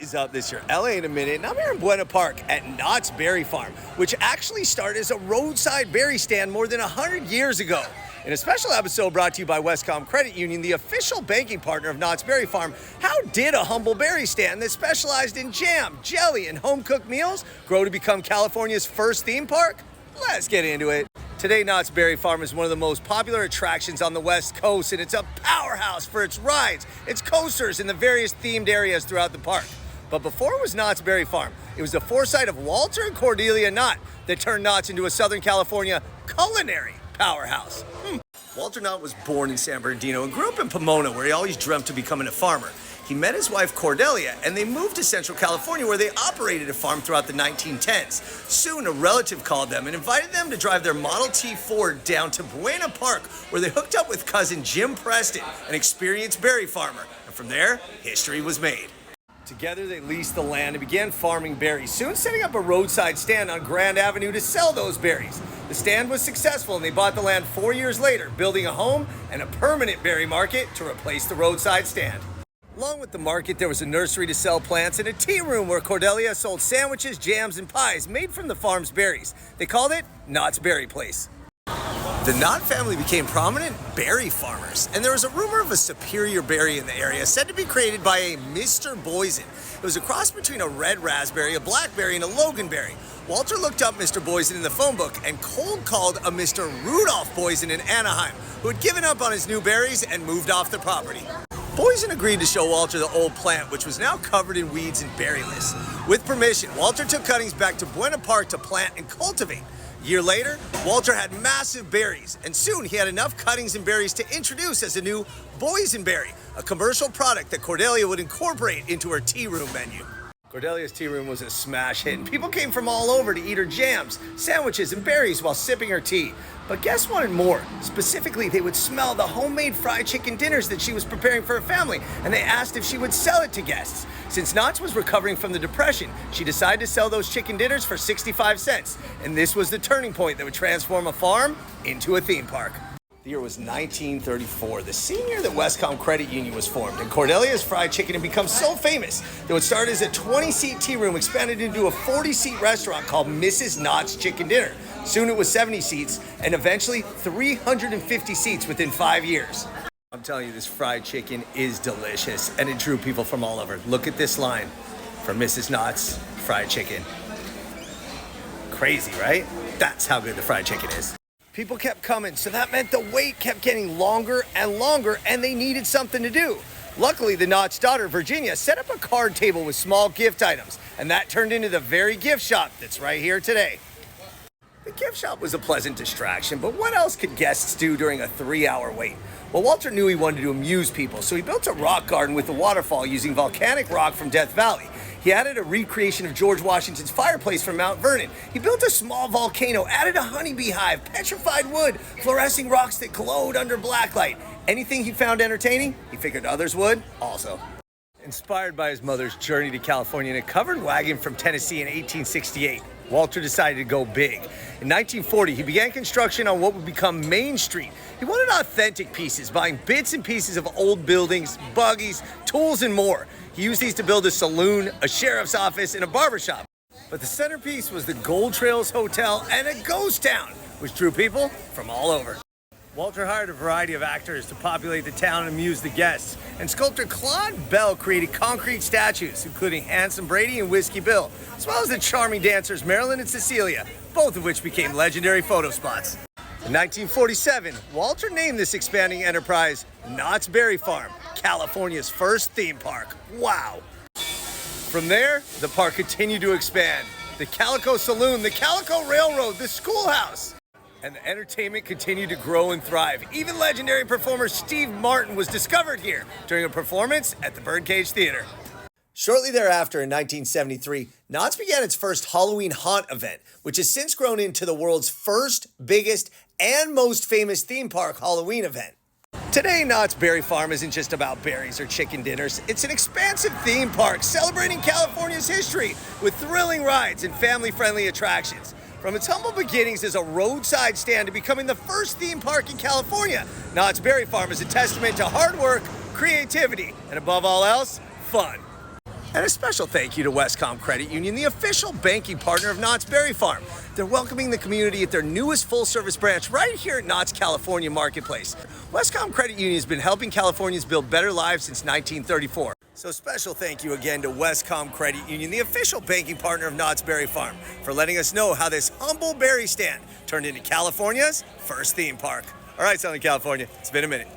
is up. This year, LA in a minute, and I'm here in Buena Park at Knott's Berry Farm, which actually started as a roadside berry stand more than 100 years ago. In a special episode brought to you by Wescom Credit Union, the official banking partner of Knott's Berry Farm, how did a humble berry stand that specialized in jam, jelly, and home-cooked meals grow to become California's first theme park? Let's get into it. Today, Knott's Berry Farm is one of the most popular attractions on the West Coast, and it's a powerhouse for its rides, its coasters, and the various themed areas throughout the park. But before it was Knott's Berry Farm, it was the foresight of Walter and Cordelia Knott that turned Knott's into a Southern California culinary powerhouse. Walter Knott was born in San Bernardino and grew up in Pomona, where he always dreamt of becoming a farmer. He met his wife Cordelia, and they moved to Central California, where they operated a farm throughout the 1910s. Soon, a relative called them and invited them to drive their Model T Ford down to Buena Park, where they hooked up with cousin Jim Preston, an experienced berry farmer. And from there, history was made. Together, they leased the land and began farming berries, soon setting up a roadside stand on Grand Avenue to sell those berries. The stand was successful, and they bought the land 4 years later, building a home and a permanent berry market to replace the roadside stand. Along with the market, there was a nursery to sell plants and a tea room where Cordelia sold sandwiches, jams, and pies made from the farm's berries. They called it Knott's Berry Place. The Knott family became prominent berry farmers, and there was a rumor of a superior berry in the area said to be created by a Mr. Boysen. It was a cross between a red raspberry, a blackberry, and a loganberry. Walter looked up Mr. Boysen in the phone book and cold called a Mr. Rudolph Boysen in Anaheim, who had given up on his new berries and moved off the property. Boysen agreed to show Walter the old plant, which was now covered in weeds and berryless. With permission, Walter took cuttings back to Buena Park to plant and cultivate. A year later, Walter had massive berries, and soon he had enough cuttings and berries to introduce as a new boysenberry, a commercial product that Cordelia would incorporate into her tea room menu. Cordelia's tea room was a smash hit, and people came from all over to eat her jams, sandwiches, and berries while sipping her tea. But guests wanted more. Specifically, they would smell the homemade fried chicken dinners that she was preparing for her family, and they asked if she would sell it to guests. Since Knott's was recovering from the Depression, she decided to sell those chicken dinners for 65 cents, and this was the turning point that would transform a farm into a theme park. The year was 1934, the same year that Wescom Credit Union was formed, and Cordelia's Fried Chicken had become so famous that it started as a 20-seat tea room expanded into a 40-seat restaurant called Mrs. Knott's Chicken Dinner. Soon it was 70 seats, and eventually 350 seats within 5 years. I'm telling you, this fried chicken is delicious, and it drew people from all over. Look at this line for Mrs. Knott's Fried Chicken. Crazy, right? That's how good the fried chicken is. People kept coming, so that meant the wait kept getting longer and longer, and they needed something to do. Luckily, the Knott's daughter, Virginia, set up a card table with small gift items, and that turned into the very gift shop that's right here today. The gift shop was a pleasant distraction, but what else could guests do during a 3-hour wait? Well, Walter knew he wanted to amuse people, so he built a rock garden with a waterfall using volcanic rock from Death Valley. He added a recreation of George Washington's fireplace from Mount Vernon. He built a small volcano, added a honeybee hive, petrified wood, fluorescing rocks that glowed under blacklight. Anything he found entertaining, he figured others would also. Inspired by his mother's journey to California in a covered wagon from Tennessee in 1868, Walter decided to go big. In 1940, he began construction on what would become Main Street. He wanted authentic pieces, buying bits and pieces of old buildings, buggies, tools, and more. He used these to build a saloon, a sheriff's office, and a barbershop. But the centerpiece was the Gold Trails Hotel and a ghost town, which drew people from all over. Walter hired a variety of actors to populate the town and amuse the guests, and sculptor Claude Bell created concrete statues, including Handsome Brady and Whiskey Bill, as well as the charming dancers Marilyn and Cecilia, both of which became legendary photo spots. In 1947, Walter named this expanding enterprise Knott's Berry Farm, California's first theme park. Wow! From there, the park continued to expand. The Calico Saloon, the Calico Railroad, the schoolhouse. And the entertainment continued to grow and thrive. Even legendary performer Steve Martin was discovered here during a performance at the Birdcage Theater. Shortly thereafter, in 1973, Knott's began its first Halloween Haunt event, which has since grown into the world's first, biggest, and most famous theme park Halloween event. Today, Knott's Berry Farm isn't just about berries or chicken dinners. It's an expansive theme park celebrating California's history with thrilling rides and family-friendly attractions. From its humble beginnings as a roadside stand to becoming the first theme park in California, Knott's Berry Farm is a testament to hard work, creativity, and above all else, fun. And a special thank you to Wescom Credit Union, the official banking partner of Knott's Berry Farm. They're welcoming the community at their newest full-service branch right here at Knott's California Marketplace. Wescom Credit Union has been helping Californians build better lives since 1934. So special thank you again to Wescom Credit Union, the official banking partner of Knott's Berry Farm, for letting us know how this humble berry stand turned into California's first theme park. All right, Southern California, it's been a minute.